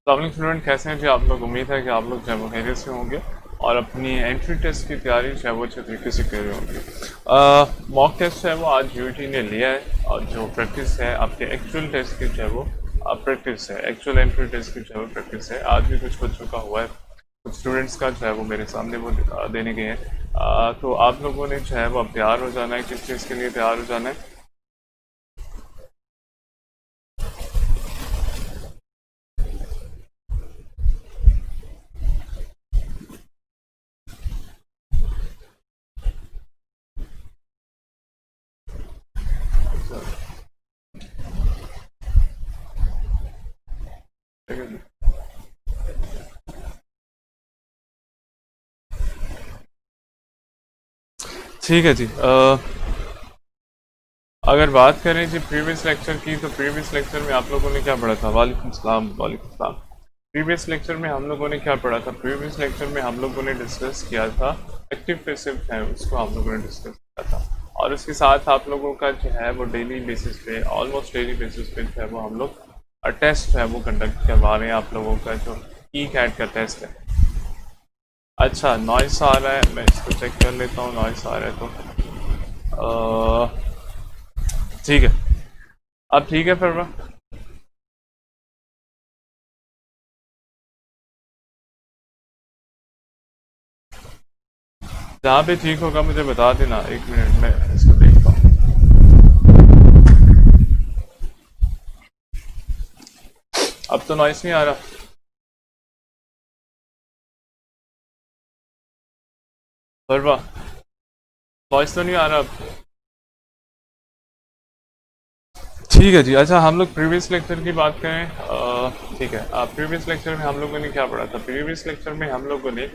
तो स्टूडेंट कैसे हैं जी आप लोग। उम्मीद है कि आप लोग जो है वो खैरियत से होंगे और अपनी एंट्री टेस्ट की तैयारी जो है वो अच्छे तरीके से कर रहे होंगे। मॉक टेस्ट है वो आज यूटी ने लिया है और जो प्रैक्टिस है आपके एक्चुअल टेस्ट की जो है वो प्रैक्टिस है, एक्चुअल एंट्री टेस्ट की जो है वो प्रैक्टिस है। आज भी कुछ बच्चों का हुआ है, कुछ स्टूडेंट्स का जो है वो मेरे सामने वो देने गए हैं। तो आप लोगों ने जो है वो अब तैयार हो जाना है। किस चीज़ के लिए तैयार हो जाना है? ठीक है जी। ठीक है जी। अगर बात करें जी प्रीवियस लेक्चर की, तो प्रीवियस लेक्चर में आप लोगों ने क्या पढ़ा था? वालेकुम सलाम, वालेकुम सलाम। प्रीवियस लेक्चर में हम लोगों ने क्या पढ़ा था? प्रीवियस लेक्चर में हम लोगों ने डिस्कस किया था एक्टिव पैसिव है, उसको हम लोगों ने डिस्कस किया था। और उसके साथ आप लोगों का जो है वो डेली बेसिस पे, ऑलमोस्ट डेली बेसिस पे जो है वो हम लोग टेस्ट है वो कंडक्ट करवा रहे हैं। आप लोगों का जो ई कैट का टेस्ट है। अच्छा, नॉइस आ रहा है, मैं इसको चेक कर लेता हूँ। नॉइस आ रहा है तो ठीक है। अब ठीक है फिर। जहाँ पे ठीक होगा मुझे बता देना, 1 मिनट में इसको देखता हूँ। अब तो नॉइस नहीं आ रहा। परवा, नॉइस तो नहीं आ रहा अब। ठीक है जी। अच्छा, हम लोग प्रीवियस लेक्चर की बात करें। ठीक है, प्रीवियस लेक्चर में हम लोगों ने क्या पढ़ा था? प्रीवियस लेक्चर में हम लोगों ने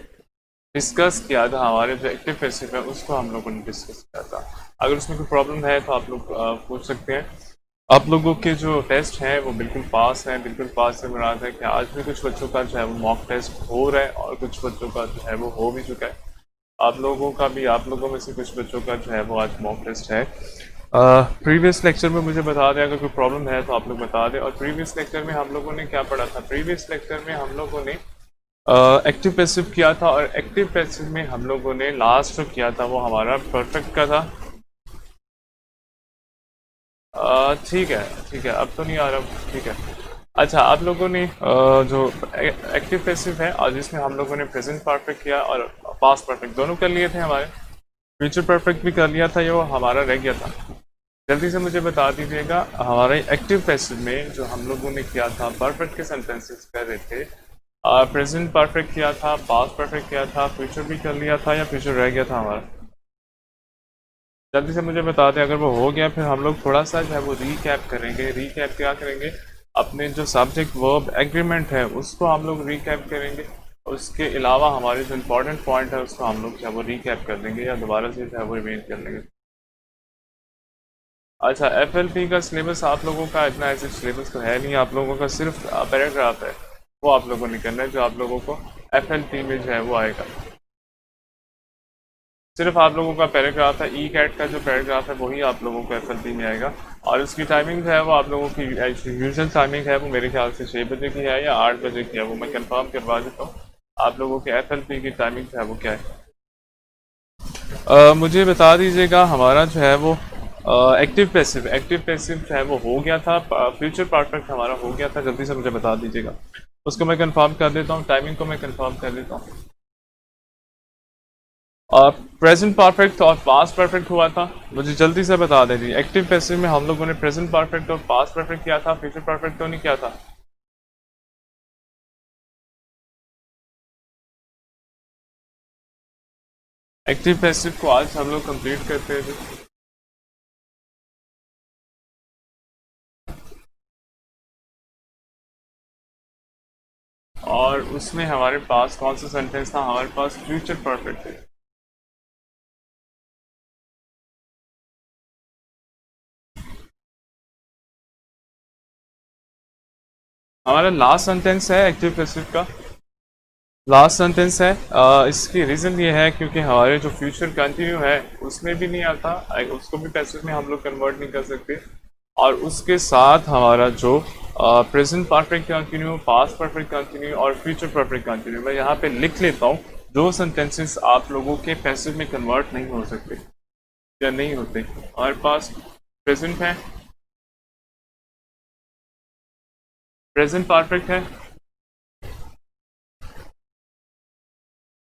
डिस्कस किया था हमारे जो एक्टिव पैसिव है उसको हम लोगों ने डिस्कस किया था। अगर उसमें कोई प्रॉब्लम है तो आप लोग पूछ सकते हैं। आप लोगों के जो टेस्ट हैं वो बिल्कुल पास हैं। बिल्कुल पास से मुराद है कि आज भी कुछ बच्चों का जो है वो मॉक टेस्ट हो रहा है और कुछ बच्चों का जो है वो हो भी चुका है। आप लोगों का भी, आप लोगों में से कुछ बच्चों का जो है वो आज मॉक टेस्ट है। प्रीवियस लेक्चर में मुझे बता दें, अगर कोई प्रॉब्लम है तो आप लोग बता दें। और प्रीवियस लेक्चर में हम लोगों ने क्या पढ़ा था? प्रीवियस लेक्चर में हम लोगों ने एक्टिव पैसिव किया था और एक्टिव पैसिव में हम लोगों ने लास्ट जो किया था वो हमारा परफेक्ट का था। ठीक है, ठीक है, अब तो नहीं आ रहा। ठीक है। अच्छा, आप लोगों ने जो एक्टिव पैसिव है और जिसमें हम लोगों ने प्रेजेंट परफेक्ट किया और पास्ट परफेक्ट दोनों कर लिए थे। हमारे फ्यूचर परफेक्ट भी कर लिया था, ये वो हमारा रह गया था। जल्दी से मुझे बता दीजिएगा, हमारे एक्टिव पैसिव में जो हम लोगों ने किया था परफेक्ट के सेंटेंसेस कर रहे थे। प्रेजेंट परफेक्ट किया था, पास्ट परफेक्ट किया था, फ्यूचर भी कर लिया था या फ्यूचर रह गया था हमारा? जल्दी से मुझे बता दें। अगर वो हो गया फिर हम लोग थोड़ा सा जो है वो रीकैप करेंगे। रीकैप क्या करेंगे? अपने जो सब्जेक्ट वर्ब एग्रीमेंट है उसको हम लोग रीकैप करेंगे। उसके अलावा हमारे जो इंपॉर्टेंट पॉइंट है उसको हम लोग जो है वो रीकैप कर लेंगे या दोबारा से जो है वो रिवीज कर लेंगे। अच्छा, एफएलपी का सिलेबस आप लोगों का इतना ऐसे सिलेबस तो है नहीं। आप लोगों का सिर्फ पैराग्राफ है, वो आप लोगों ने करना है जो आप लोगों को एफएलपी में जो है वो आएगा। सिर्फ आप लोगों का पैराग्राफ है। ई कैट का जो पैराग्राफ है वही आप लोगों को एफएलपी में आएगा। और उसकी टाइमिंग जो है वो आप लोगों की यूजुअल टाइमिंग है वो मेरे ख्याल से 6 बजे की है या 8 बजे की है, वो मैं कंफर्म करवा देता हूँ। आप लोगों के एफएलपी की टाइमिंग जो है वो क्या है? मुझे बता दीजिएगा। हमारा जो है वो एक्टिव पैसिव जो है वो हो गया था। फ्यूचर परफेक्ट हमारा हो गया था। जल्दी से मुझे बता दीजिएगा, उसको मैं कंफर्म कर देता हूँ। टाइमिंग को मैं कंफर्म कर देता हूँ। और प्रेजेंट परफेक्ट और पास्ट परफेक्ट हुआ था। मुझे जल्दी से बता दीजिए, एक्टिव पैसिव में हम लोगों ने प्रेजेंट परफेक्ट और पास्ट परफेक्ट किया था, फ्यूचर परफेक्ट तो नहीं किया था। एक्टिव पैसिव को आज हम लोग कंप्लीट करते थे। और उसमें हमारे पास कौन सा सेंटेंस था? हमारे पास फ्यूचर परफेक्ट है। हमारा लास्ट सेंटेंस है एक्टिव पैसिव का, लास्ट सेंटेंस है। इसकी रीज़न ये है क्योंकि हमारे जो फ्यूचर कंटिन्यू है उसमें भी नहीं आता, उसको भी पैसिव में हम लोग कन्वर्ट नहीं कर सकते। और उसके साथ हमारा जो present perfect continue, past perfect continue और फ्यूचर परफेक्ट कंटिन्यू। मैं यहाँ पे लिख लेता हूँ जो सेंटेंसेस आप लोगों के पैसिव में कन्वर्ट नहीं हो सकते या नहीं होते। हमारे पास प्रेजेंट है, प्रेजेंट परफेक्ट है,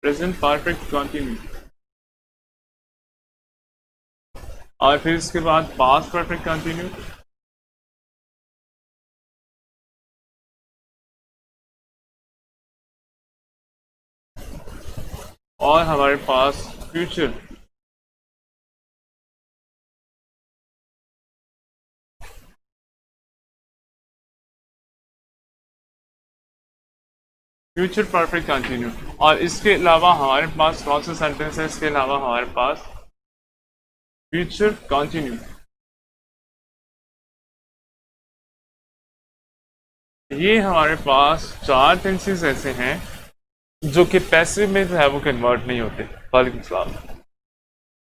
प्रेजेंट परफेक्ट कंटिन्यू, और फिर इसके बाद पास्ट परफेक्ट कंटिन्यू, और हमारे पास फ्यूचर फ्यूचर परफेक्ट कंटिन्यू। और इसके अलावा हमारे पास कौन सा सेंटेंस है, इसके अलावा हमारे पास फ्यूचर कंटिन्यू। ये हमारे पास चार टेंसेस ऐसे हैं जो कि पैसिव में जो है वो कन्वर्ट नहीं होते। वालेकुम सलाम।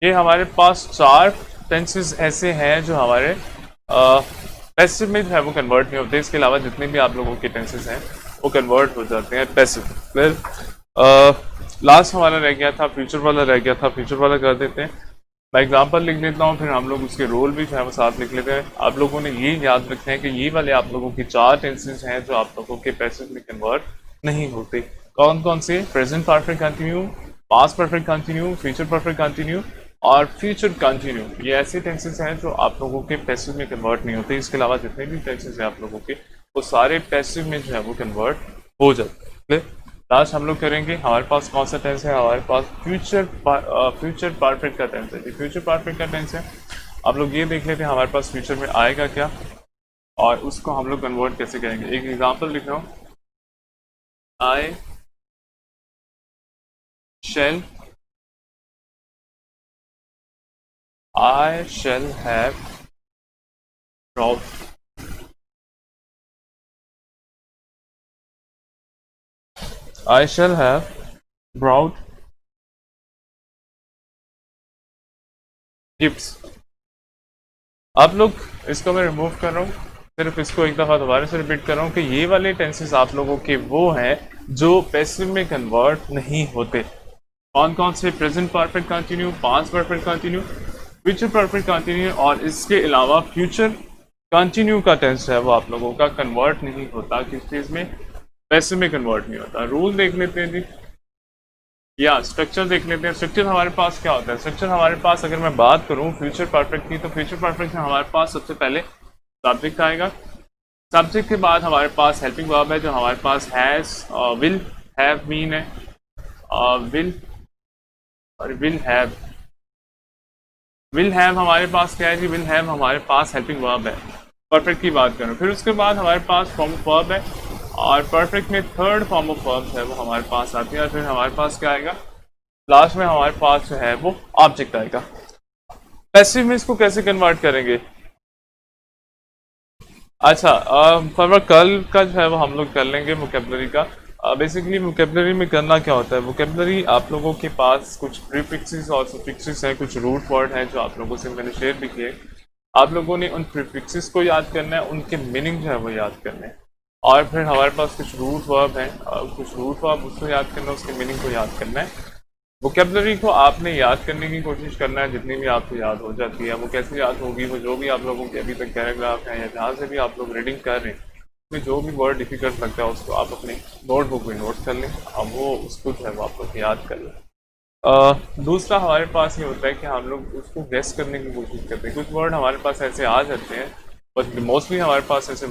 ये हमारे पास चार टेंसेस ऐसे हैं जो हमारे पैसिव में जो है वो कन्वर्ट नहीं होते। इसके अलावा जितने भी आप लोगों के टेंसेस हैं वो कन्वर्ट हो जाते हैं पैसिव। फिर लास्ट हमारा रह गया था फ्यूचर वाला, रह गया था फ्यूचर वाला कर देते हैं। मैं एग्जांपल लिख लेता हूँ, फिर हम लोग उसके रोल भी जो है वो साथ लिख लेते हैं। आप लोगों ने ये याद रखना है कि ये वाले आप लोगों की चार टेंसेस हैं जो आप लोगों के पैसिव में कन्वर्ट नहीं होते। कौन कौन से? Present perfect continue, past perfect continue, future perfect continue और फ्यूचर कंटिन्यू। ये ऐसे टेंसेस हैं जो आप लोगों के पैसिव में कन्वर्ट नहीं होते। इसके अलावा जितने भी टेंसेस हैं आप लोगों के वो सारे पैसिव में जो है वो कन्वर्ट हो जाते हैं। लास्ट हम लोग करेंगे हमारे पास कौन सा टेंस है, हमारे पास फ्यूचर परफेक्ट का टेंस है। फ्यूचर परफेक्ट का टेंस है, आप लोग ये देख लेते हैं हमारे पास फ्यूचर में आएगा क्या और उसको हम लोग कन्वर्ट कैसे करेंगे। एक एग्जांपल लिख रहा हूँ, आई shall have brought, I shall have brought gifts। आप लोग इसको मैं रिमूव कर रहा हूँ, सिर्फ इसको एक दफ़ा दोबारा से रिपीट कर रहा हूँ कि ये वाले टेंसेस आप लोगों के वो हैं जो पैसिव में कन्वर्ट नहीं होते। कौन कौन से? Present perfect continue, past perfect continue, future perfect continue और इसके अलावा फ्यूचर कंटिन्यू का टेंस है वो आप लोगों का कन्वर्ट नहीं होता। किस चीज़ में? पैसिव में कन्वर्ट नहीं होता। रूल देख लेते हैं जी, या स्ट्रक्चर देख लेते हैं। स्ट्रक्चर हमारे पास क्या होता है? स्ट्रक्चर हमारे पास अगर मैं बात करूं फ्यूचर परफेक्ट की, तो फ्यूचर परफेक्ट में हमारे पास सबसे पहले सब्जेक्ट आएगा। सब्जेक्ट के बाद हमारे पास हेल्पिंग वर्ब है जो हमारे पास हैज, विल, हैव, बीन है, विल और विल हैव हमारे पास क्या है जी? विल हैव हमारे पास हेल्पिंग वर्ब है, परफेक्ट की बात करें। फिर उसके बाद हमारे पास फॉर्म ऑफ वर्ब है और परफेक्ट में थर्ड फॉर्म ऑफ वर्ब है वो हमारे पास आती है। और फिर हमारे पास क्या आएगा? लास्ट में हमारे पास जो है वो ऑब्जेक्ट आएगा। पैसिव में इसको कैसे कन्वर्ट करेंगे? अच्छा, फॉर कल का जो है वो हम लोग कर लेंगे वोकैबुलरी का। बेसिकली वोकैबुलरी में करना क्या होता है? वोकैबुलरी आप लोगों के पास कुछ प्रीफिक्सेस और सफिक्सेस हैं, कुछ रूट वर्ड हैं जो आप लोगों से मैंने शेयर भी किए। आप लोगों ने उन प्रीफिक्सेस को याद करना है, उनके मीनिंग जो है वो याद करने हैं। और फिर हमारे पास कुछ रूट वर्ब हैं, कुछ रूट वर्ब उसको याद करना है, उसके मीनिंग को याद करना है। वोकैबुलरी को आपने याद करने की कोशिश करना है, जितनी भी आपको याद हो जाती है। वो कैसे याद होगी? वो जो भी आप लोगों के अभी तक पैराग्राफ हैं या जहाँ से भी आप लोग रीडिंग कर रहे हैं, उसमें जो भी वर्ड डिफिकल्ट लगता है उसको आप अपने नोटबुक में नोट कर लें, अब वो उसको जो है वो आप लोग याद कर लें। दूसरा हमारे पास ये होता है कि हम लोग उसको गेस करने की कोशिश करते हैं। कुछ वर्ड हमारे पास ऐसे आ जाते हैं, बट मोस्टली हमारे पास ऐसे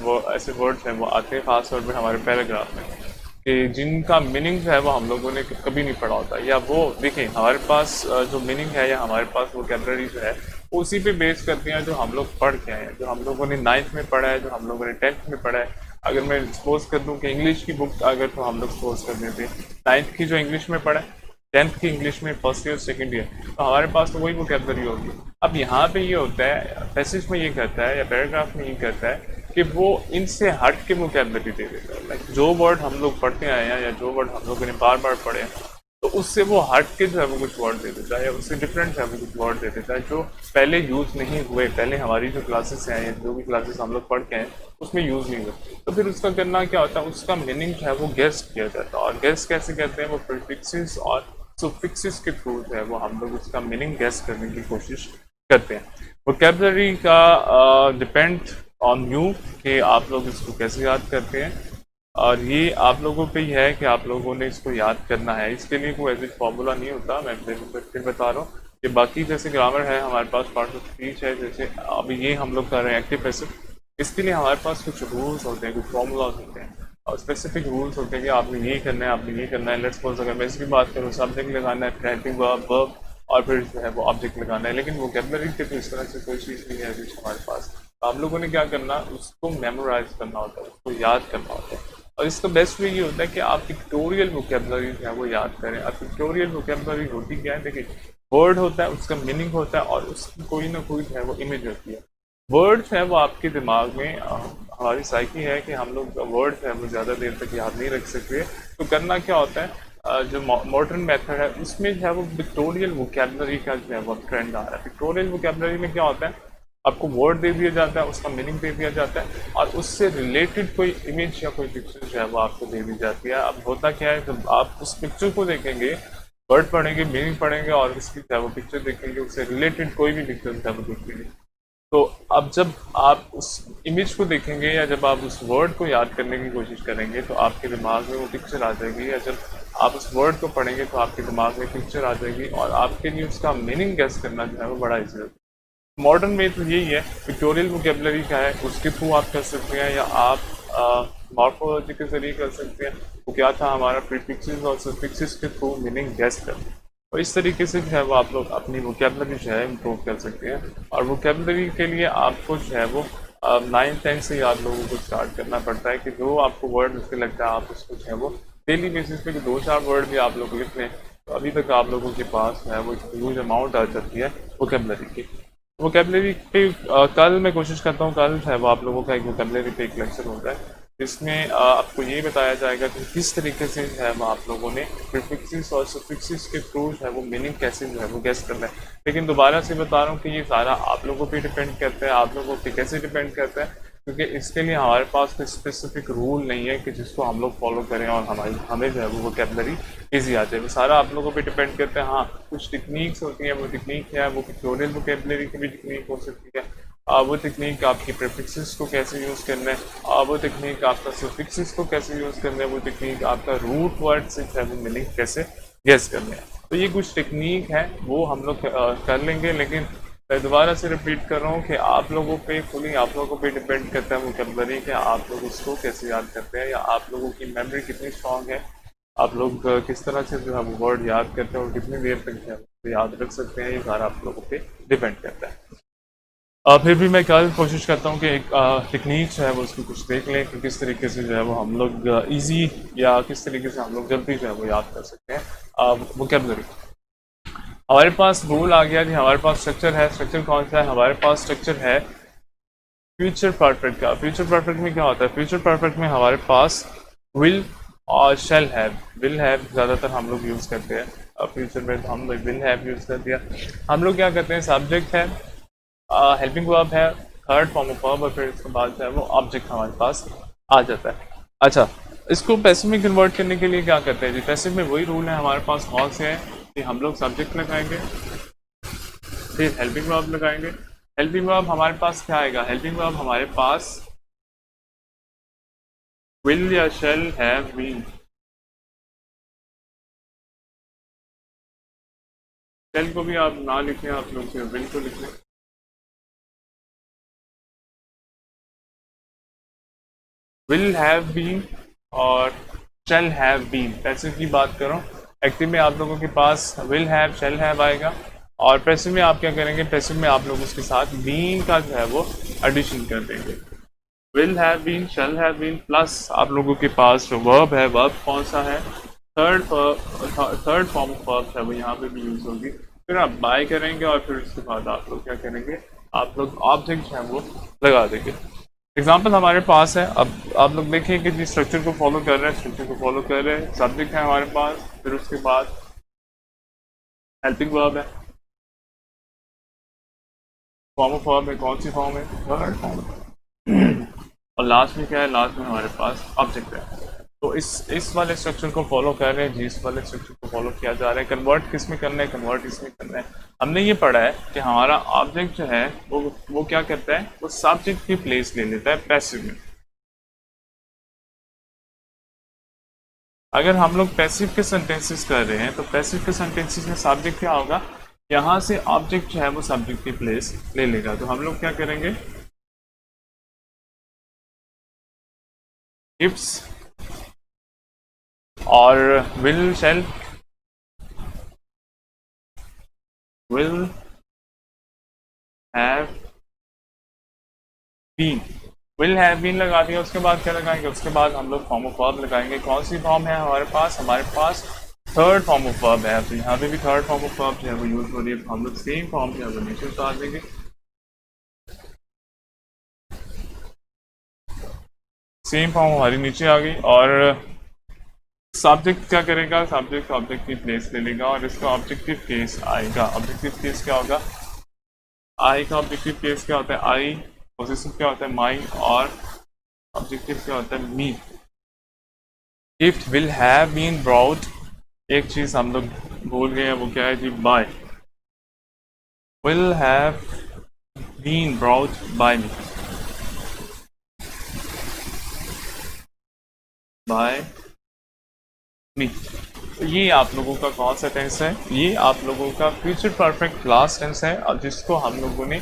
वर्ड्स हैं वो आते हैं खास तौर पर हमारे पैराग्राफ में, कि जिनका मीनिंग जो है वो हम लोगों ने कभी नहीं पढ़ा होता। या वो देखें हमारे पास जो मीनिंग है या हमारे पास वोकैबुलरी जो है उसी पे बेस करते हैं जो हम लोग पढ़ के आए हैं, जो हम लोगों ने 9th में पढ़ा है, जो हम लोगों ने 10th में पढ़ा है। अगर मैं सपोज कर दूं कि इंग्लिश की बुक अगर तो हम लोग सपोज कर देते 9th की जो इंग्लिश में पढ़ा है, 10th की इंग्लिश में फर्स्ट ईयर सेकेंड ईयर, तो हमारे पास तो वही वोकैबुलरी होगी। अब यहाँ पे ये होता है, पैसेज में ये कहता है या पैराग्राफ में ये कहता है कि वो इनसे हट के वोकैबुलरी दे देता है। लाइक जो वर्ड हम लोग पढ़ते आए हैं या जो वर्ड हम लोगों ने बार बार पढ़े हैं तो उससे वो हट के जो है वो कुछ वर्ड दे देता है, या उससे डिफरेंट है वो कुछ वर्ड दे देता है जो पहले यूज नहीं हुए, पहले हमारी जो क्लासेस हैं या जो भी क्लासेस हम लोग पढ़ के हैं उसमें यूज नहीं हुए। तो फिर उसका करना क्या होता है, उसका मीनिंग जो है वो गेस किया जाता है। और गेस कैसे कहते हैं, वो प्रीफिक्सेस और सुफिक्सेस के थ्रू जो है वो हम लोग उसका मीनिंग गेस करने की कोशिश करते हैं। वोकैबुलरी का डिपेंड ऑन यू कि आप लोग इसको कैसे याद करते हैं, और ये आप लोगों पे ही है कि आप लोगों ने इसको याद करना है। इसके लिए कोई ऐसे फॉर्मूला नहीं होता, मैं फिर बता रहा हूँ कि बाकी जैसे ग्रामर है हमारे पास, पार्ट ऑफ स्पीच है, जैसे अभी ये हम लोग कर रहे हैं एक्टिव पैसिव, इसके लिए हमारे पास कुछ रूल्स होते हैं, कुछ फॉर्मूलाज होते हैं और स्पेसिफिक रूल्स होते हैं कि आपने ये करना है, आपने ये करना है। लेट्स सपोज अगर मैं इसकी बात करूँ, सब्जेक्ट लगाना है, फिर हेल्पिंग वर्ब और फिर जो है वो ऑब्जेक्ट लगाना है। लेकिन वोकैबुलरी के तो इस तरह से कोई चीज़ नहीं है हमारे पास। आप लोगों ने क्या करना, उसको मेमोराइज करना होता है, उसको याद करना होता है। और इसका बेस्ट वे ये होता है कि आप पिक्टोरियल वोकैबुलरी जो है वो याद करें। अब पिक्टोरियल वोकैबुलरी होती क्या है, देखिए वर्ड होता है, उसका मीनिंग होता है और उसकी कोई ना कोई जो है वो इमेज होती है। वर्ड जो है वो आपके दिमाग में, हमारी साइकी है कि हम लोग वर्ड जो है वो ज़्यादा देर तक याद नहीं रख सकते। तो करना क्या होता है, जो मॉडर्न मेथड है उसमें जो है वो पिक्टोरियल वोकैबुलरी का जो है वो ट्रेंड आ रहा है। पिक्टोरियल वोकैबुलरी में क्या होता है, आपको वर्ड दे दिया जाता है, उसका मीनिंग दे दिया जाता है और उससे रिलेटेड कोई इमेज या कोई पिक्चर जो है वो आपको दे दी जाती है। अब होता क्या है, जब आप उस पिक्चर को देखेंगे, वर्ड पढ़ेंगे, मीनिंग पढ़ेंगे और उसकी जो है वो पिक्चर देखेंगे, उससे रिलेटेड कोई भी पिक्चर जो है वो देखेंगे, तो अब जब आप उस इमेज को देखेंगे या जब आप उस वर्ड को याद करने की कोशिश करेंगे तो आपके दिमाग में वो पिक्चर आ जाएगी, या जब आप उस वर्ड को पढ़ेंगे तो आपके दिमाग में पिक्चर आ जाएगी और आपके लिए उसका मीनिंग गेस करना जो है वो बड़ा ईजी होता है। मॉडर्न में तो यही है, पिक्टोरियल वोकैबुलरी क्या है उसके थ्रू आप कर सकते हैं, या आप मॉर्फोलॉजी के जरिए कर सकते हैं। वो क्या था, हमारा प्रीफिक्सेस और सफिक्सेस के थ्रू मीनिंग गेस करना। और इस तरीके से जो है वो आप लोग अपनी वोकैबुलरी जो है इम्प्रूव कर सकते हैं। और वोकैबुलरी के लिए आपको जो है वो 9th-10th से ही आप लोगों को स्टार्ट करना पड़ता है कि जो आपको वर्ड मुश्किल लगता है आप उसको जो है वो डेली बेसिस पे 2-4 वर्ड भी आप लोग लिख लें, तो अभी तक आप लोगों के पास जो है वो ह्यूज अमाउंट आ जाती है वोकैबुलरी की। वोकैबुलरी पे कल मैं कोशिश करता हूँ, कल जो है वो आप लोगों का एक वोकैबुलरी पे एक लेक्चर होता है जिसमें आपको ये बताया जाएगा कि किस तरीके से जो है वो आप लोगों ने प्रीफिक्सेस और सफिक्सेस के थ्रू जो है वो मीनिंग कैसे जो है वो गेस करना है। लेकिन दोबारा से बता रहा हूँ कि ये सारा आप लोगों पे डिपेंड करता है, आप लोगों पे कैसे डिपेंड करता है, क्योंकि इसके लिए हमारे पास कोई स्पेसिफिक रूल नहीं है कि जिसको हम लोग फॉलो करें और हमें जो है वो वोकैबुलरी ईजी आ जाए। वो सारा आप लोगों पे डिपेंड करता है। हाँ, कुछ टेक्निक्स होती हैं, वो टेक्निक है वो पिक्टोरियल वोकैबुलरी की भी टेक्निक हो सकती है, वो टेक्निक आपकी प्रीफिक्सेस को कैसे यूज़ करना है, वो टेक्निक आपका सफिक्सेस को कैसे यूज़ करना है, वो टेक्निक आपका रूट वर्ड से जो है वो मीनिंग कैसे गेस करना है। तो ये कुछ टेक्निक है वो हम लोग कर लेंगे। लेकिन मैं दोबारा से रिपीट कर रहा हूँ कि आप लोगों पे फुली आप लोगों पे डिपेंड करता है वोकैबुलरी कि आप लोग उसको कैसे याद करते हैं, या आप लोगों की मेमोरी कितनी स्ट्रांग है, आप लोग किस तरह से जो है वो वर्ड याद करते हैं और कितनी देर तक जो है वो याद रख सकते हैं। ये सारा आप लोगों पे डिपेंड करता है। फिर भी मैं कल कोशिश करता हूँ कि एक टेक्निक जो है वो उसकी कुछ देख लें कि किस तरीके से जो है वो हम लोग इजी या किस तरीके से हम लोग जल्दी जो है वो याद कर सकते हैं वोकैबुलरी। हमारे पास रूल आ गया जी, हमारे पास स्ट्रक्चर है। स्ट्रक्चर कौन सा है, हमारे पास स्ट्रक्चर है फ्यूचर परफेक्ट का। फ्यूचर परफेक्ट में क्या होता है, फ्यूचर परफेक्ट में हमारे पास विल और शैल हैव। विल हैव ज़्यादातर हम लोग यूज़ करते हैं फ्यूचर में, तो हम लोग विल हैव यूज़ कर दिया। हम लोग क्या करते हैं, सब्जेक्ट है, हेल्पिंग वर्ब है, थर्ड फॉर्म ऑफ वर्ब, और फिर इसके बाद जो है वो ऑब्जेक्ट हमारे पास आ जाता है। अच्छा, इसको पैसिव में कन्वर्ट करने के लिए क्या करते हैं जी, पैसिव में वही रूल है हमारे पास, कौन से हैं कि हम लोग सब्जेक्ट लगाएंगे, फिर हेल्पिंग वर्ब लगाएंगे। हेल्पिंग वर्ब हमारे पास क्या आएगा, हेल्पिंग वर्ब हमारे पास विल या शैल हैव बीन। शैल को भी आप ना लिखें, आप लोग सिर्फ विल को लिख लें। विल हैव बीन और शैल हैव बीन, पैसिव की बात करो। एक्टिव में आप लोगों के पास विल हैव, शैल हैव आएगा, और पैसिव में आप क्या करेंगे, पैसिव में आप लोग उसके साथ बीन का जो है वो एडिशन कर देंगे। Will have been, shall have been, plus आप लोगों के पास जो वर्ब है, वर्ब कौन सा है, थर्ड फॉर्म ऑफ वर्ब है वो यहाँ पे भी यूज होगी। फिर आप बाय करेंगे और फिर उसके बाद आप लोग क्या करेंगे, आप लोग ऑब्जेक्ट जो है वो लगा देंगे। एग्जाम्पल हमारे पास है, अब आप लोग देखें कि जिस स्ट्रक्चर को फॉलो कर रहे हैं, स्ट्रक्चर को फॉलो कर रहे हैं, सब्जेक्ट है हमारे पास, फिर उसके बाद हेल्पिंग वर्ब है, फॉर्म ऑफ वर्ब है, कौन सी फॉर्म है, थर्ड फॉर्म। और लास्ट में क्या है, लास्ट में हमारे पास ऑब्जेक्ट है। तो इस वाले स्ट्रक्चर को फॉलो कर रहे हैं जी, इस वाले स्ट्रक्चर को फॉलो किया जा रहा है। कन्वर्ट किस में करना है, कन्वर्ट इसमें करना है। हमने ये पढ़ा है कि हमारा ऑब्जेक्ट जो है वो क्या करता है, वो सब्जेक्ट की प्लेस ले लेता है पैसिव में। अगर हम लोग पैसिव के सेंटेंसेस कर रहे हैं तो पैसिव के सेंटेंसेस में सब्जेक्ट क्या होगा, यहाँ से ऑब्जेक्ट जो है वो सब्जेक्ट की प्लेस ले लेगा। तो हम लोग क्या करेंगे, इफ्स और will shall, will have been, will have been लगा दिया, उसके बाद क्या लगाएंगे, उसके बाद हम लोग फॉर्म ऑफ वर्ब लगाएंगे। कौन सी फॉर्म है हमारे पास थर्ड फॉर्म ऑफ वर्ब है। तो यहाँ पे भी थर्ड फॉर्म ऑफ वर्ब जो है वो यूज हो रही है। तो हम लोग सेम फॉर्म जो है वो नीचे उतार देंगे, सेम फॉर्म हमारी नीचे आ गई। और सब्जेक्ट क्या करेगा, सब्जेक्ट ऑब्जेक्ट की प्लेस ले लेगा और इसका ऑब्जेक्टिव केस आएगा। ऑब्जेक्टिव केस क्या होगा, आई का ऑब्जेक्टिव केस क्या होता है, आई, पोजेसिव क्या होता है, माई, और ऑब्जेक्टिव क्या होता है, me. If will have been brought, एक चीज हम लोग भूल गए हैं, वो क्या है जी, by. Will have been brought by me, by me. तो ये आप लोगों का कौन सा टेंस है, ये आप लोगों का फ्यूचर परफेक्ट क्लास टेंस है, और जिसको हम लोगों ने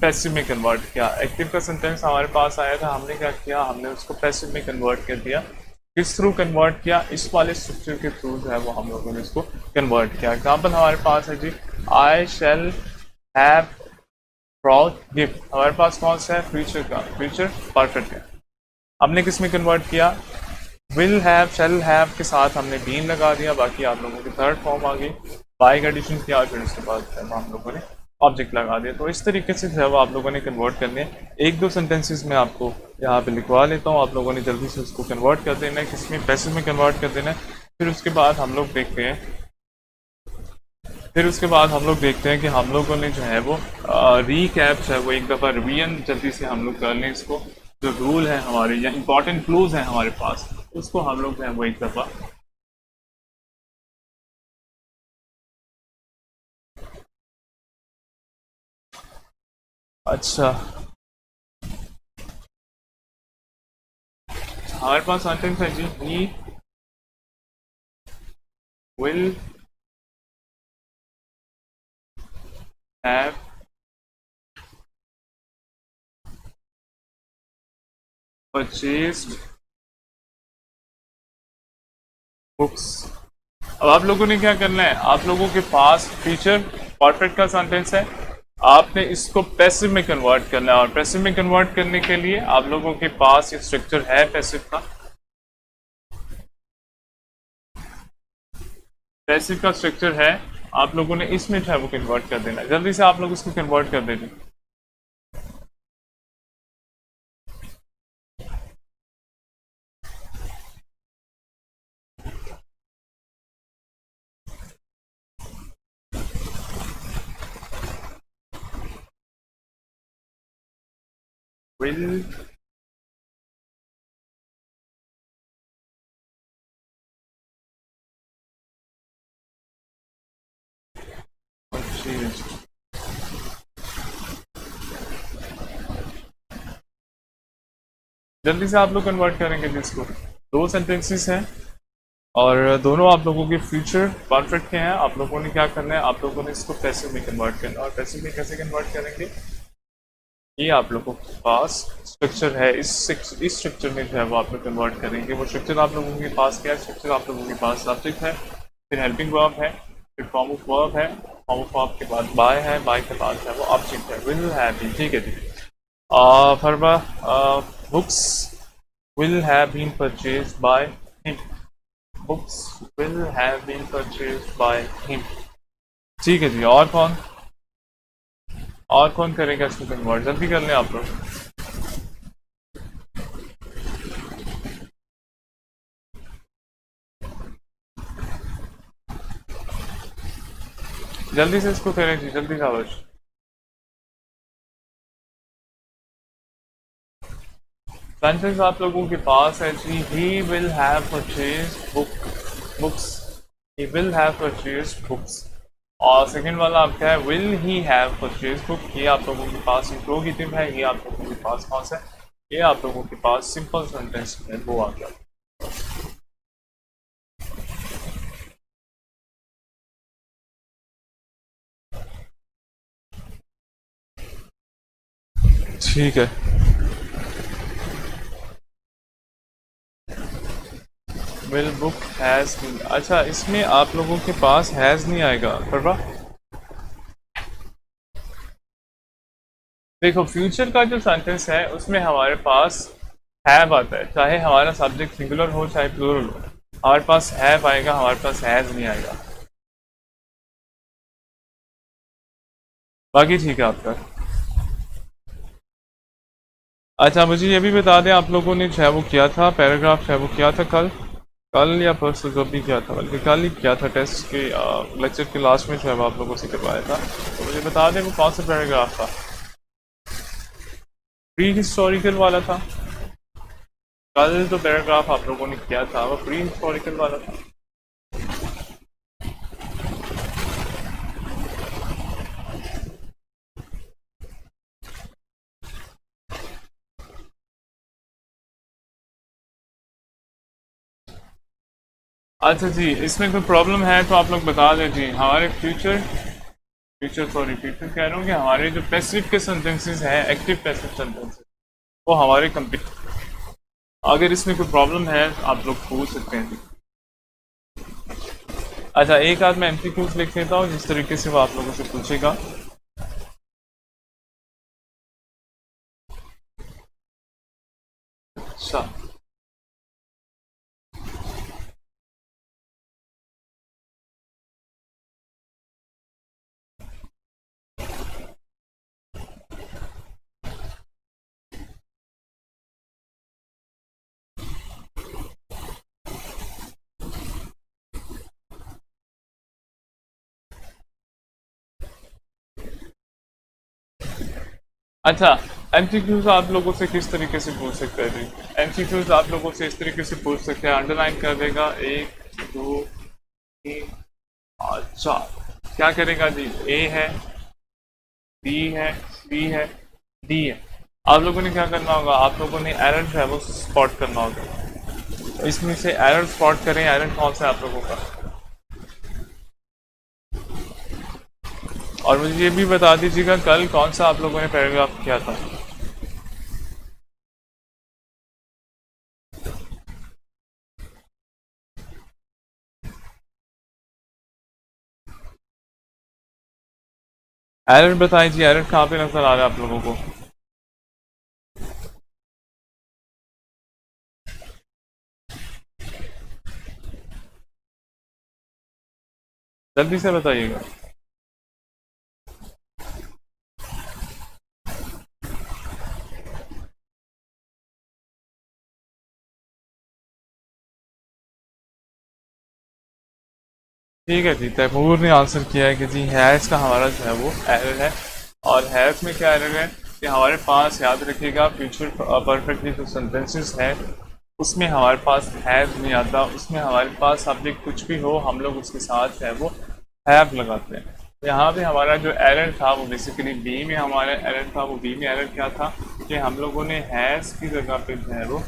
पैसिव में कन्वर्ट किया। एक्टिव का सेंटेंस हमारे पास आया था, हमने क्या किया, हमने उसको पैसिव में कन्वर्ट कर दिया। किस थ्रू कन्वर्ट किया, इस वाले स्ट्रक्चर के थ्रू जो है वो हम लोगों ने इसको कन्वर्ट किया। एग्जाम्पल हमारे पास है जी, आई शैल हैव ब्रॉट गिफ्ट। हमारे पास कौन सा है, फ्यूचर का, फ्यूचर परफेक्ट है। हमने किस में कन्वर्ट किया, विल हैव, शैल हैव के साथ हमने बीन लगा दिया। बाकी आप लोगों की थर्ड फॉर्म आ गई, बाय का एडिशन किया, फिर उसके बाद हम लोगों ने ऑब्जेक्ट लगा दिया। तो इस तरीके से जो है वो आप लोगों ने कन्वर्ट करने हैं। एक दो सेंटेंसेस में आपको यहाँ पे लिखवा लेता हूँ, आप लोगों ने जल्दी से उसको कन्वर्ट कर देना है, किसमें, पैसिव में कन्वर्ट कर देना है। फिर उसके बाद हम लोग देखते हैं, कि हम लोगों ने जो है वो रीकैप जो है वो एक दफ़ा रिवीजन जल्दी से हम लोग कर लें इसको। जो रूल है हमारे या इंपॉर्टेंट क्लूज हैं हमारे पास, उसको हम लोग जो है वो एक दफ़ा अच्छा, हमारे पास सेंटेंस है जी, he will have purchased books. अब आप लोगों ने क्या करना है, आप लोगों के पास फ्यूचर परफेक्ट का सेंटेंस है, आपने इसको पैसिव में कन्वर्ट करना है। और पैसिव में कन्वर्ट करने के लिए आप लोगों के पास ये स्ट्रक्चर है पैसिव का, पैसिव का स्ट्रक्चर है, आप लोगों ने इसमें जो है वो कन्वर्ट कर देना है। जल्दी से आप लोग इसको कन्वर्ट कर दीजिए। विल परचेज, जल्दी से आप लोग कन्वर्ट करेंगे जिसको। दो सेंटेंसेस हैं और दोनों आप लोगों के फ्यूचर परफेक्ट के हैं। आप लोगों ने क्या करना है, आप लोगों ने इसको पैसिव में कन्वर्ट करना है। और पैसिव में कैसे कन्वर्ट करेंगे, ये आप लोगों के पास स्ट्रक्चर है, इस स्ट्रक्चर में जो है वो आप लोग कन्वर्ट करेंगे। वो स्ट्रक्चर आप लोगों के पास क्या है, स्ट्रक्चर आप लोगों के पास सब्जेक्ट है, फिर हेल्पिंग वर्ब है, फिर फॉर्म ऑफ वर्ब है, फॉर्म ऑफ वर्ब के बाद बाय है, बाय के बाद है वो ऑब्जेक्ट है, विल हैव बीन। ठीक है जी। फरवा books will have been purchased by him, books will have been purchased by him। ठीक है जी। और कौन करेगा इसको कन्वर्ट, जल्दी कर लें आप लोग। जल्दी से इसको करें जी, जल्दी शाबाश। सेंटेंस आप लोगों के पास है जी, he will have purchase books, he will have purchase books. और सेकंड वाला आपका है, will he have purchase book, ये आप लोगों के पास इंट्रोगेटिव है, ये आप लोगों के पास कौन सा है, ये आप लोगों के पास सिंपल सेंटेंस है, वो आ गया। ठीक है। विल बुक हैज, अच्छा इसमें आप लोगों के पास हैज नहीं आएगा परवा। देखो फ्यूचर का जो सेंटेंस है उसमें हमारे पास हैव आता है, चाहे हमारा सब्जेक्ट सिंगुलर हो चाहे प्लूरल हो, हमारे पास हैव आएगा, हमारे पास हैज नहीं आएगा। बाकी ठीक है आपका। अच्छा मुझे ये भी बता दें, आप लोगों ने जो है वो किया था पैराग्राफ, जो है वो किया था कल, कल या परसों जब भी किया था, बल्कि कल ही किया था, टेस्ट के लेक्चर के लास्ट में जो है वो आप लोगों से करवाया था, तो मुझे बता दें वो कौन सा पैराग्राफ था। प्री हिस्टोरिकल वाला था। कल जो पैराग्राफ आप लोगों ने किया था वो प्री हिस्टोरिकल वाला था। अच्छा जी, इसमें कोई प्रॉब्लम है तो आप लोग बता दें जी। हमारे फ्यूचर फ्यूचर सॉरी फ्यूचर कह रहा हूँ कि हमारे जो पैसिव के सेंटेंसेस हैं, एक्टिव पैसिव सेंटेंसेस, वो हमारे कंप्लीट, अगर इसमें कोई प्रॉब्लम है आप लोग पूछ सकते हैं जी। अच्छा एक आध मैं एमसीक्यूज लिख लेता हूँ जिस तरीके से वो आप लोगों से पूछेगा। अच्छा अच्छा, एमसीक्यूज आप लोगों से किस तरीके से पूछ सकते हैं जी। एमसीक्यूज आप लोगों से इस तरीके से पूछ सकते हैं, अंडरलाइन कर देगा, एक दो तीन और चार, क्या करेगा जी, ए है, बी है, सी है, डी है। आप लोगों ने क्या करना होगा, आप लोगों ने एरर जो है वो स्पॉट करना होगा, तो इसमें से एरर स्पॉट करें, एरर कौन सा है आप लोगों का। और मुझे ये भी बता दीजिएगा कल कौन सा आप लोगों ने पैराग्राफ किया था। एरर बताएं जी, एरर कहाँ पे नजर आ रहा है आप लोगों को। जल्दी से बताइएगा। ठीक है जी, तैमूर ने आंसर किया है कि जी हैज़ का हमारा जो है वो एरर है। और हैज़ में क्या एरर है कि हमारे पास, याद रखिएगा, फ्यूचर परफेक्टली जो सेंटेंसेस है उसमें हमारे पास हैव नहीं आता, उसमें हमारे पास सब्जेक्ट कुछ भी हो हम लोग उसके साथ जो है वो हैव लगाते हैं। तो यहाँ पे हमारा जो एरर था वो बेसिकली बी में हमारा एरर था। वो बी में एरर क्या था कि हम लोगों ने हैज़ की जगह पे जो है वो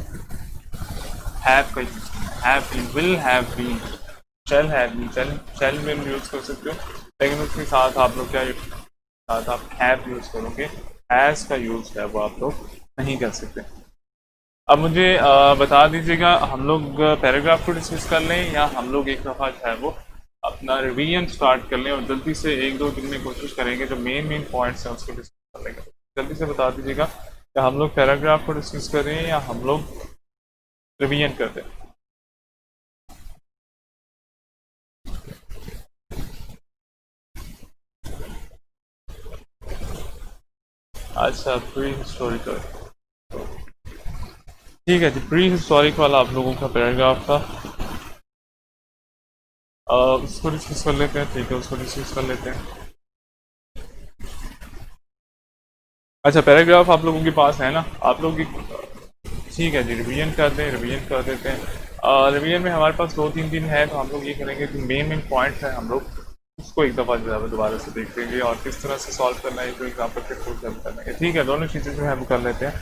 हैव का, have been, will have been, shall have been, shall में यूज़ कर सकते हो, लेकिन उसके साथ आप लोग क्या, साथ आप हैव यूज़ करोगे, हैज़ का यूज़ है वो आप लोग नहीं कर सकते। अब मुझे बता दीजिएगा, हम लोग पैराग्राफ को डिस्कस कर लें या हम लोग एक दफ़ा जो है वो अपना रिवीजन स्टार्ट कर लें और जल्दी से एक दो दिन में कोशिश करेंगे जो मेन मेन पॉइंट्स हैं उसको डिस्कस कर लेंगे। जल्दी से बता दीजिएगा कि हम लोग पैराग्राफ को डिस्कस करें या हम लोग रिवीजन कर दें। अच्छा प्री हिस्टोरिकल, ठीक है जी, प्री हिस्टोरिक वाला आप लोगों का पैराग्राफ था। उसको डिस्कस कर लेते हैं, ठीक है, उसको डिस्कस कर लेते हैं। अच्छा, पैराग्राफ आप लोगों के पास है ना, आप लोगों की, ठीक है जी, रिवीजन कर दें, रिवीजन कर देते हैं। रिवीजन में हमारे पास 2-3 दिन है, तो हम लोग ये करेंगे कि मेन मेन पॉइंट्स हैं, हम लोग उसको एक दफ़ा जो है वो दोबारा से देख लेंगे और किस तरह से सॉल्व करना है, जो एग्जाम्पल के थ्रू सॉल्व करना है, ठीक है, दोनों चीज़ें जो है वो कर लेते हैं।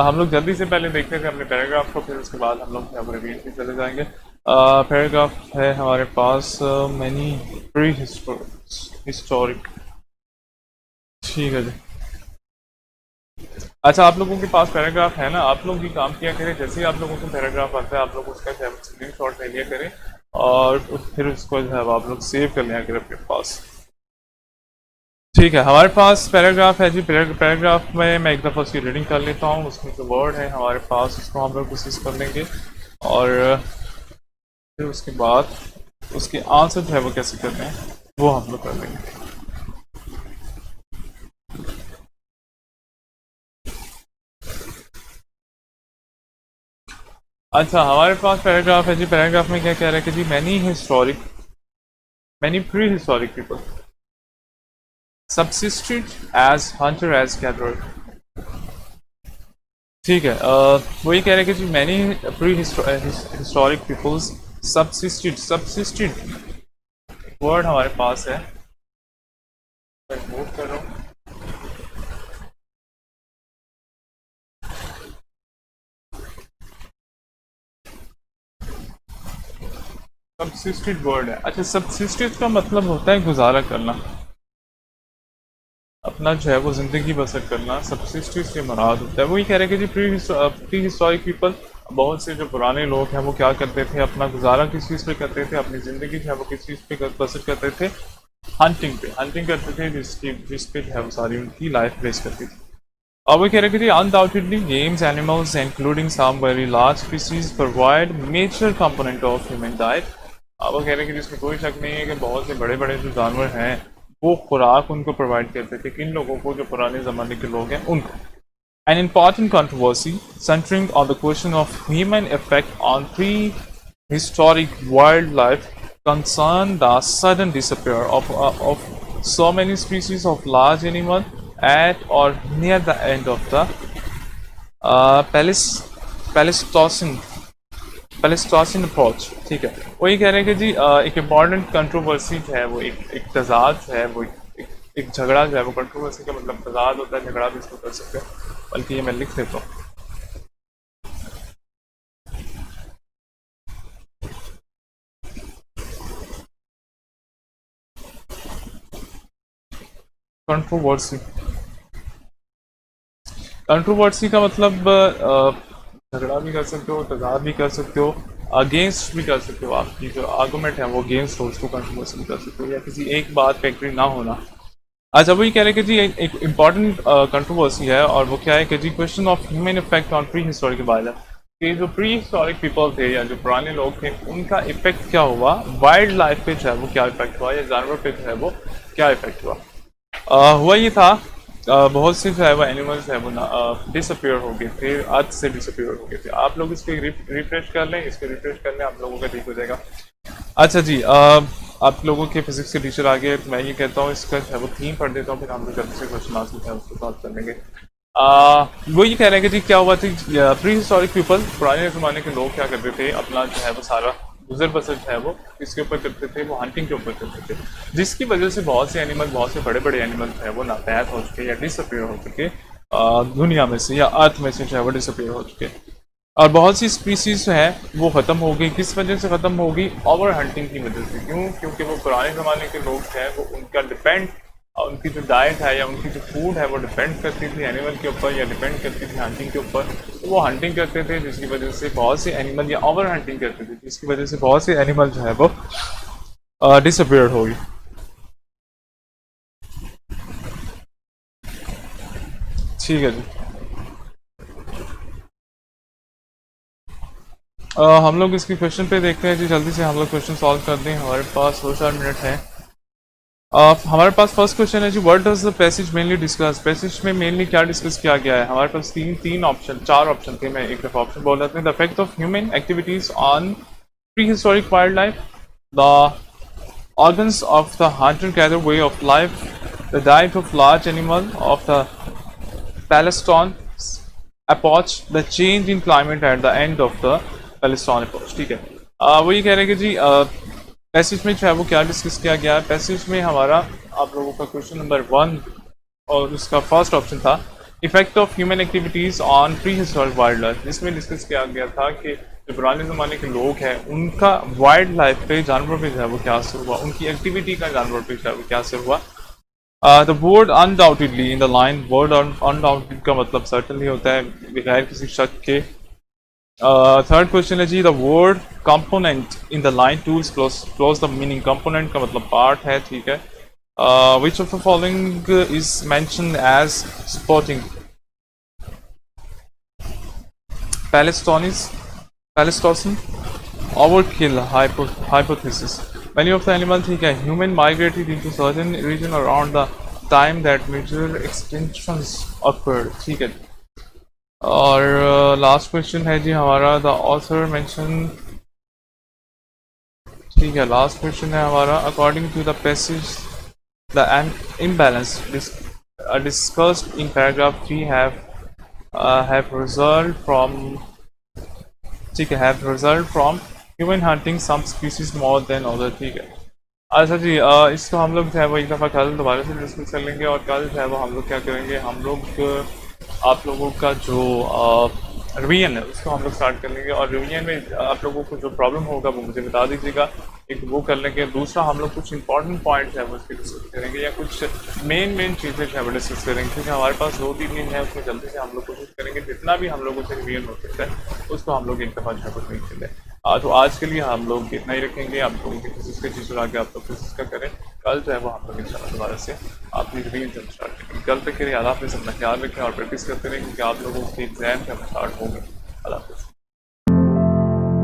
हम लोग जल्दी से पहले देखते थे अपने पैराग्राफ को, फिर उसके बाद हम लोग अब रिवीजन पे चले जाएंगे। पैराग्राफ है हमारे पास मैनी प्री हिस्टोरिक, ठीक है जी। अच्छा, आप लोगों के पास पैराग्राफ है ना, आप लोग भी काम किया करें, जैसे ही आप लोगों को पैराग्राफ आता है आप लोग उसका स्क्रीन शॉट ले लिया करें और फिर उसको जो है वो आप लोग सेव कर लिया करें अपने पास। ठीक है, हमारे पास पैराग्राफ है जी। पैराग्राफ में मैं एक दफ़ा उसकी रीडिंग कर लेता हूँ, उसमें जो वर्ड है हमारे पास उसको हम लोग कोशिश कर लेंगे और फिर उसके बाद उसके आंसर जो है वो कैसे करते हैं वो हम लोग कर लेंगे। अच्छा, हमारे पास पैराग्राफ है जी। पैराग्राफ में क्या कह रहा है कि जी many prehistoric people subsisted as hunter as gatherer, ठीक है। वही कह रहे हैं कि जी many prehistoric peoples subsisted word हमारे पास है, मैं मूव कर रहा हूँ। सबसिस्टेड वर्ड है। अच्छा, सबसिस्टेड का मतलब होता है गुजारा करना, अपना जो है वो ज़िंदगी बसर करना, सबसिस्टेंस से मुराद होता है। वही कह रहे हैं कि जी प्री हिस्टोरिक पीपल, बहुत से जो पुराने लोग हैं वो क्या करते थे, अपना गुजारा किस चीज़ पे करते थे, अपनी ज़िंदगी जो है वो किस चीज़ पे बसर करते थे, हंटिंग पे, हंटिंग करते थे, जिस पे जो है वो सारी उनकी लाइफ बेस करती थी। और वो कह रहे थे undoubtedly games animals including some very large species provide major component of human diet. अब वो कह रहे हैं कि जिसमें कोई शक नहीं है कि बहुत से बड़े बड़े जो जानवर हैं वो खुराक उनको प्रोवाइड करते थे, किन लोगों को, जो पुराने ज़माने के लोग हैं उनको। An important controversy centering on the question of human effect on prehistoric wildlife concerned the sudden disappearance of so many species of large animals at or near the end of the Pleistocene Pleistocene approach, ठीक है। वही कह रहे हैं कि जी एक important controversy जो है वो एक तजाद जो है वो एक झगड़ा जो है वो, कंट्रोवर्सी का मतलब तजाद होता है, झगड़ा भी इसको कर सकते हैं, बल्कि ये मैं लिख देता हूँ। कंट्रोवर्सी, कंट्रोवर्सी का मतलब झगड़ा भी कर सकते हो, तजाद भी कर सकते हो, अगेंस्ट भी कर सकते हो, आपकी जो आर्गूमेंट है वो अगेंस्ट हो, उसको कंट्रोवर्सी भी कर सकते हो, या किसी एक बात पे एग्री ना होना। अच्छा, वही कह रहे हैं कि जी एक इम्पॉर्टेंट कंट्रोवर्सी है और वो क्या है कि जी question of human effect on prehistoric wild, कि जो प्री हिस्टोरिक पीपल थे या जो पुराने लोग थे उनका इफेक्ट क्या हुआ वाइल्ड लाइफ पे, जो है वो क्या इफेक्ट हुआ, या जानवर पे जो है वो क्या इफेक्ट हुआ। हुआ ये था, बहुत से जो है वो एनिमल्स है वो डिसअपियर हो गए थे, अर्थ से डिसअपियर हो गए थे। आप लोग इसको रिफ्रेश कर लें, इसको रिफ्रेश कर लें, आप लोगों का ठीक हो जाएगा। अच्छा जी, आप लोगों के फिजिक्स के टीचर आ गए, तो मैं ये कहता हूँ इसका जो है वो थीम पढ़ देता हूँ, फिर हम लोग जल्दी से क्वेश्चन आंसर है उसको सॉल्व कर लेंगे। वो ये कह रहे हैं कि जी क्या हुआ थी, प्री हिस्टोरिक पीपल, पुराने ज़माने के लोग क्या करते थे, अपना जो है वो सारा गुजर बसर जो है वो किसके ऊपर करते थे, वो हंटिंग के ऊपर करते थे, जिसकी वजह से बहुत से एनिमल, बहुत से बड़े बड़े एनिमल जो है वो नापैद हो चुके या डिसअपियर हो चुके, दुनिया में से या अर्थ में से जो है वो डिसअपियर हो चुके। और बहुत सी स्पीसीज जो है वो ख़त्म हो गई, किस वजह से ख़त्म हो गई, ओवर हंटिंग की वजह से। क्यों? क्योंकि वो पुराने ज़माने के लोग हैं वो उनका डिपेंड, उनकी जो डाइट है या उनकी जो फूड है वो डिपेंड करती थी एनिमल के ऊपर, या डिपेंड करती थी हंटिंग के ऊपर। तो वो हंटिंग करते थे जिसकी वजह से बहुत से एनिमल, या ओवर हंटिंग करते थे जिसकी वजह से बहुत से एनिमल जो है वो डिसअपियर्ड हो गई। ठीक है जी, हम लोग इसकी क्वेश्चन पे देखते हैं जी, जल्दी से हम लोग क्वेश्चन सॉल्व कर दें, हमारे पास 2-4 मिनट है। हमारे पास फर्स्ट क्वेश्चन है जी, what does the passage mainly discuss, passage में मेनली क्या डिस्कस किया गया है। हमारे पास तीन ऑप्शन, 4 ऑप्शन थे, मैं एक दफ़ा ऑप्शन बोल रहा था। The effect of human activities on prehistoric wild life, the organs of the hunter-gatherer way of life, the diet of large animal of the Palestine epoch, the change in climate at the end of the Palestine epoch. ठीक है, वो ये कह रहे हैं कि जी passage में जो है वो क्या डिस्कस किया गया है। पैसेज में हमारा आप लोगों का क्वेश्चन नंबर 1 और उसका फर्स्ट ऑप्शन था effect of human activities on prehistoric wild life, जिसमें डिस्कस किया गया था कि जो पुराने ज़माने के लोग हैं उनका वाइल्ड लाइफ पे, जानवर पे जो है वो क्या असर हुआ, उनकी एक्टिविटी का जानवर पे जो है वो क्या असर हुआ। The word undoubtedly in the line, word undoubted का मतलब सर्टनली होता है बगैर किसी शक के। थर्ड क्वेश्चन है जी the word component in the line tools close the meaning, component का मतलब पार्ट है, ठीक है। Which of the following is mentioned as supporting Palestine overkill hypothesis? Many of the animals, ठीक है, human migrated into certain region around the time that major extinctions occurred, ठीक है। और लास्ट क्वेश्चन है जी हमारा द ऑथर मेंशन, ठीक है, last question है हमारा according to the passage the imbalance discussed in paragraph 3 have result from, ठीक है, have result from human hunting some species more than other, ठीक है। अच्छा जी, इसको हम लोग जो है वो एक दफ़ा कल दोबारा से डिस्कस कर लेंगे और कल जो है वो हम लोग क्या करेंगे, हम लोग आप लोगों का जो रिवीजन है उसको हम लोग स्टार्ट कर लेंगे और रिवीजन में आप लोगों को जो प्रॉब्लम होगा वो मुझे बता दीजिएगा, एक वो कर लेंगे। दूसरा हम लोग कुछ इंपॉर्टेंट पॉइंट्स है वो इसके डिस्कस करेंगे या कुछ मेन चीज़ें जो है वो डिस्कस करेंगे, क्योंकि हमारे पास 2-3 दिन है, उसमें जल्दी से हम लोग कोशिश करेंगे जितना भी हम लोगों से रिवीजन हो सकता है उसको हम लोग एक दफ़ा जो है वो नहीं चले। तो आज के लिए हम लोग इतना ही रखेंगे। आप लोगों की फिजिक्स का चीज़ आगे आप लोग फिजिक्स का करें, कल जो है वो हम लोग इंशाल्लाह दोबारा से अपनी रिवीजन स्टार्ट करेंगे। कल तक के लिए आप अपना ख्याल रखें और प्रैक्टिस करते रहें, क्योंकि आप लोगों की एग्जाम जब स्टार्ट होंगे